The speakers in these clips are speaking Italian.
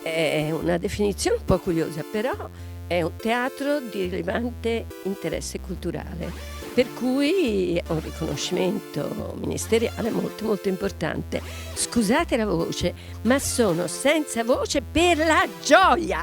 È una definizione un po' curiosa, però è un teatro di rilevante interesse culturale, per cui è un riconoscimento ministeriale molto molto importante. Scusate la voce, ma sono senza voce per la gioia!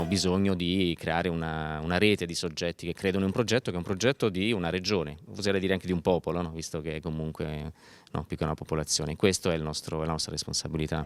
Bisogno di creare una rete di soggetti che credono in un progetto che è un progetto di una regione, oserei dire anche di un popolo, no? Visto che comunque più che una popolazione. Questo è la nostra responsabilità.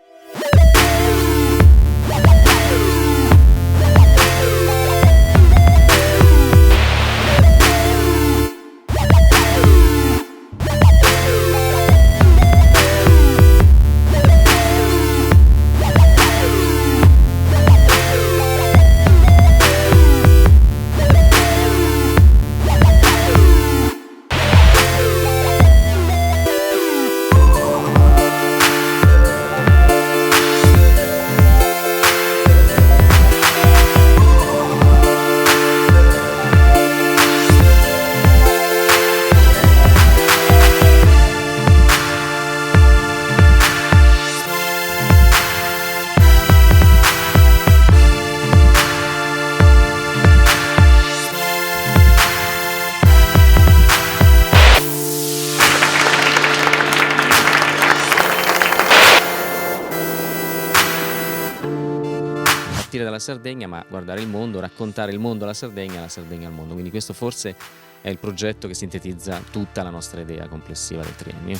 Dalla Sardegna, ma guardare il mondo, raccontare il mondo alla Sardegna e la Sardegna al mondo. Quindi questo forse è il progetto che sintetizza tutta la nostra idea complessiva del triennio.